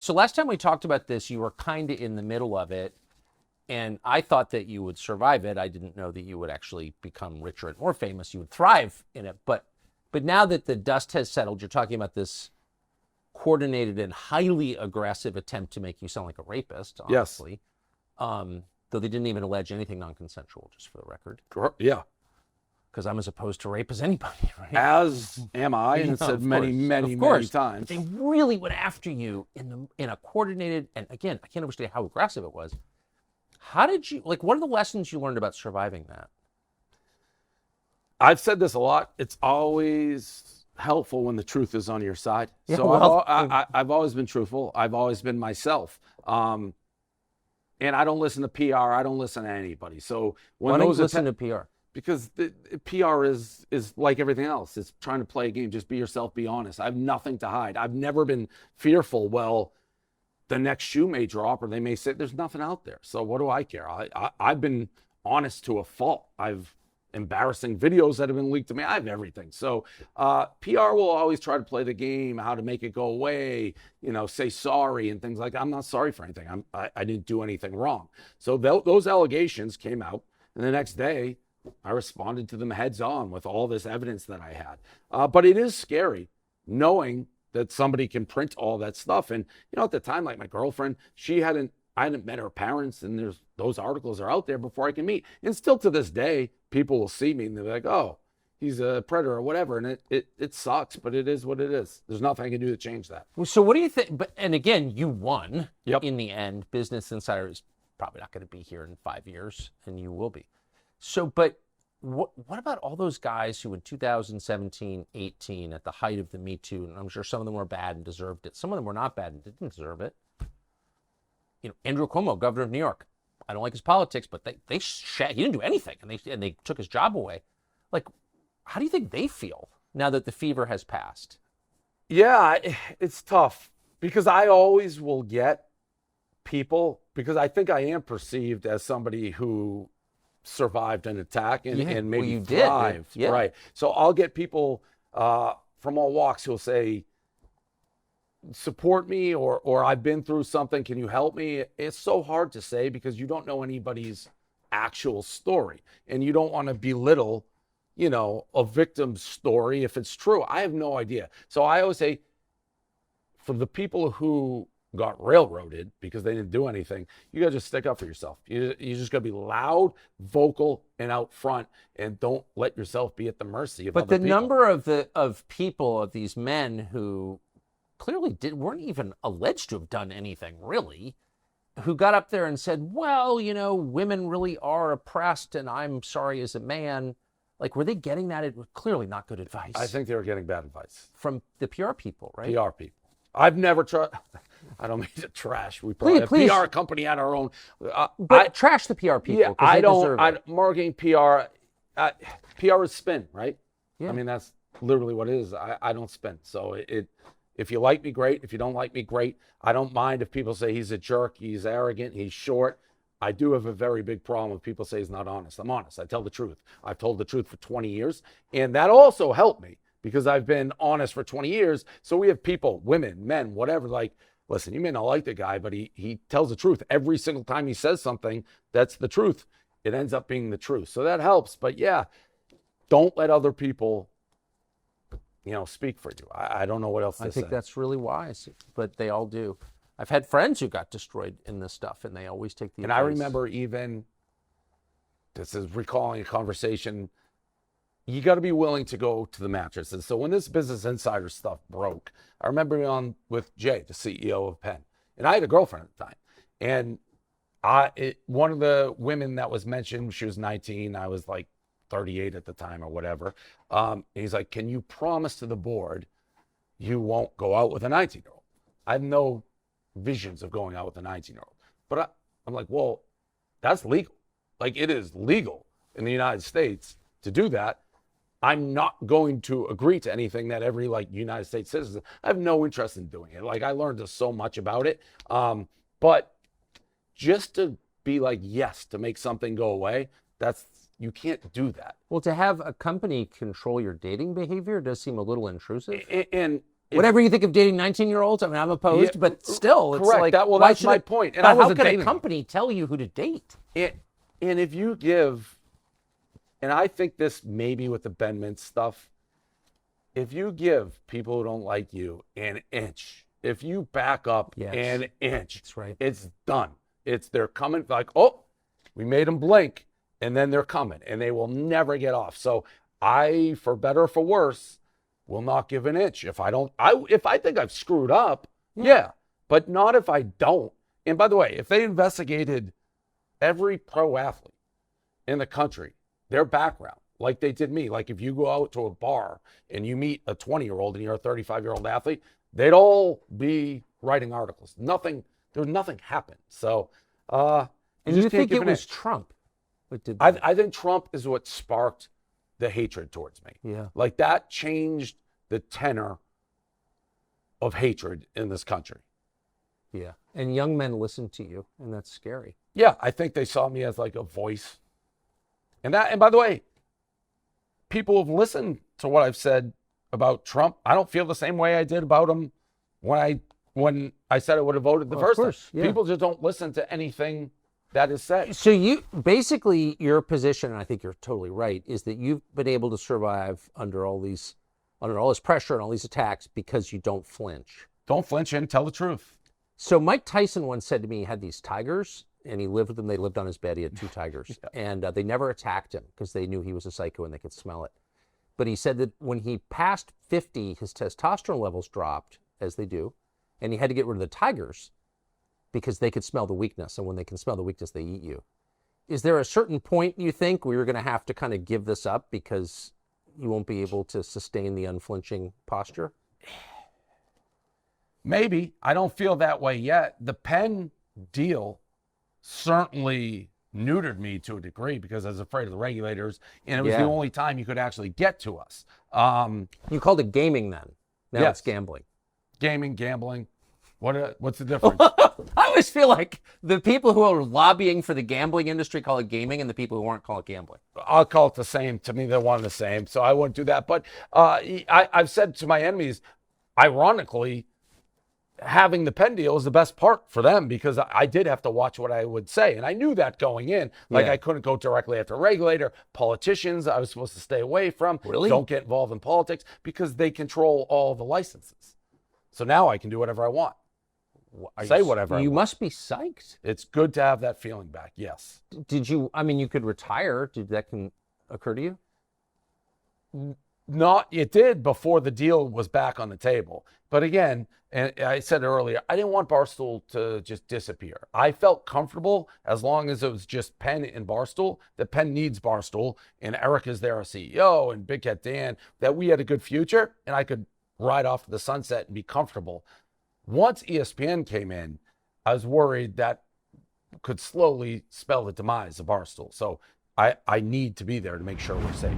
So last time we talked about this, you were kind of in the middle of it, and I thought that you would survive it. I didn't know that you would actually become richer and more famous. You would thrive in it. But now that the dust has settled, you're talking about this coordinated and highly aggressive attempt to make you sound like a rapist, Yes. honestly. Though they didn't even allege anything non-consensual, just for the record. Yeah. Because I'm as opposed to rape as anybody, right? As am I, and it's said many times. They really went after you in a coordinated, and again, I can't understand how aggressive it was. How did you, like, what are the lessons you learned about surviving that? I've said this a lot. It's always helpful when the truth is on your side. Yeah, So well, I've always been truthful. I've always been myself. And I don't listen to PR. I don't listen to anybody. So when why don't you those listen to PR? because the PR is like everything else. It's trying to play a game. Just be yourself, be honest. I have nothing to hide. I've never been fearful. Well, the next shoe may drop or they may say there's nothing out there. So what do I care? I've been honest to a fault. I've embarrassing videos that have been leaked to me. I have everything. So PR will always try to play the game, how to make it go away, say sorry and things like that. I'm not sorry for anything. I didn't do anything wrong. So those allegations came out, and the next day I responded to them heads on with all this evidence that I had. But it is scary knowing that somebody can print all that stuff. And, at the time, like my girlfriend, I hadn't met her parents, and those articles are out there before I can meet. And still to this day, people will see me and they're like, oh, he's a predator or whatever. And it sucks, but it is what it is. There's nothing I can do to change that. So what do you think? And again, you won. Yep. In the end. Business Insider is probably not going to be here in 5 years, and you will be. So, but what about all those guys who in 2017, 18, at the height of the MeToo, and I'm sure some of them were bad and deserved it. Some of them were not bad and didn't deserve it. Andrew Cuomo, governor of New York. I don't like his politics, but he didn't do anything, and they took his job away. Like, how do you think they feel now that the fever has passed? Yeah, it's tough because I always will get people, because I think I am perceived as somebody who survived an attack and maybe thrived. Yeah. Right. So I'll get people from all walks who'll say, support me, or I've been through something. Can you help me? It's so hard to say because you don't know anybody's actual story, and you don't want to belittle, a victim's story if it's true. I have no idea. So I always say, for the people who got railroaded because they didn't do anything, you gotta just stick up for yourself. You just gotta be loud, vocal, and out front, and don't let yourself be at the mercy of other people. But the number of people, of these men who clearly weren't even alleged to have done anything really, who got up there and said, well, women really are oppressed and I'm sorry as a man. Like, were they getting that? It was clearly not good advice. I think they were getting bad advice. From the PR people, right? PR people. I've never tried. I don't mean to trash. We probably have a PR company at our own. But trash the PR people. Yeah, I don't. Marketing PR. PR is spin, right? Yeah. I mean, that's literally what it is. I don't spin. So if you like me, great. If you don't like me, great. I don't mind if people say he's a jerk, he's arrogant, he's short. I do have a very big problem if people say he's not honest. I'm honest. I tell the truth. I've told the truth for 20 years. And that also helped me because I've been honest for 20 years. So we have people, women, men, whatever, like, listen, you may not like the guy, but he tells the truth. Every single time he says something, that's the truth. It ends up being the truth. So that helps. But yeah, don't let other people speak for you. I don't know what else to say. I think that's really wise, but they all do. I've had friends who got destroyed in this stuff, and they always take the advice. I remember this is recalling a conversation, you got to be willing to go to the mattresses. So when this Business Insider stuff broke, I remember being on with Jay, the CEO of Penn, and I had a girlfriend at the time. And one of the women that was mentioned, she was 19, I was like 38 at the time or whatever. He's like, can you promise to the board you won't go out with a 19-year-old? I have no visions of going out with a 19-year-old. But I'm like, well, that's legal. Like, it is legal in the United States to do that. I'm not going to agree to anything that every United States citizen. I have no interest in doing it. Like, I learned so much about it. But just to be like, yes, to make something go away, you can't do that. Well, to have a company control your dating behavior does seem a little intrusive. And Whatever you think of dating 19-year-olds, I mean, I'm opposed, but still, it's correct. like, That's my point. And but I how wasn't can dating a company tell you who to date? And if you give, and I think this maybe with the Ben Mintz stuff, if you give people who don't like you an inch, if you back up an inch, that's right. It's done. They're coming like, oh, we made them blink, and then they're coming, and they will never get off. So I, for better or for worse, will not give an inch. If I think I've screwed up, yeah, but not if I don't. And by the way, if they investigated every pro athlete in the country, their background, like they did me, like if you go out to a bar and you meet a 20-year-old and you're a 35-year-old athlete, they'd all be writing articles. Nothing happened. So, and you think it was Trump? I think Trump is what sparked the hatred towards me. Yeah. Like that changed the tenor of hatred in this country. Yeah. And young men listen to you, and that's scary. Yeah, I think they saw me as like a voice. And by the way, people have listened to what I've said about Trump. I don't feel the same way I did about him when I said I would have voted the first time. Yeah. People just don't listen to anything that is said. So you basically, your position, and I think you're totally right, is that you've been able to survive under all this pressure and all these attacks because you don't flinch. Don't flinch and tell the truth. So Mike Tyson once said to me he had these tigers, and he lived with them. They lived on his bed. He had 2 tigers, and they never attacked him because they knew he was a psycho and they could smell it. But he said that when he passed 50, his testosterone levels dropped, as they do, and he had to get rid of the tigers because they could smell the weakness, and when they can smell the weakness, they eat you. Is there a certain point, you think, where you're going to have to kind of give this up because you won't be able to sustain the unflinching posture? Maybe. I don't feel that way yet. The Penn deal certainly neutered me to a degree because I was afraid of the regulators, and it was the only time you could actually get to us. You called it gaming then. Now it's gambling. Gaming, gambling. What's the difference? I always feel like the people who are lobbying for the gambling industry call it gaming, and the people who aren't call it gambling. I'll call it the same. To me, they're one and the same, so I wouldn't do that. But I've said to my enemies, ironically, having the Penn deal is the best part for them because I did have to watch what I would say. And I knew that going in. Like I couldn't go directly after a regulator. Politicians, I was supposed to stay away from. Really? Don't get involved in politics because they control all the licenses. So now I can do whatever I want. Say whatever I want. You must be psyched. It's good to have that feeling back, yes. Did you, I mean, you could retire. Did that occur to you? It did before the deal was back on the table. But again, and I said earlier, I didn't want Barstool to just disappear. I felt comfortable as long as it was just Penn and Barstool, that Penn needs Barstool, and Eric is their CEO, and Big Cat Dan, that we had a good future, and I could ride off to the sunset and be comfortable. Once ESPN came in, I was worried that could slowly spell the demise of Barstool. So I need to be there to make sure we're safe.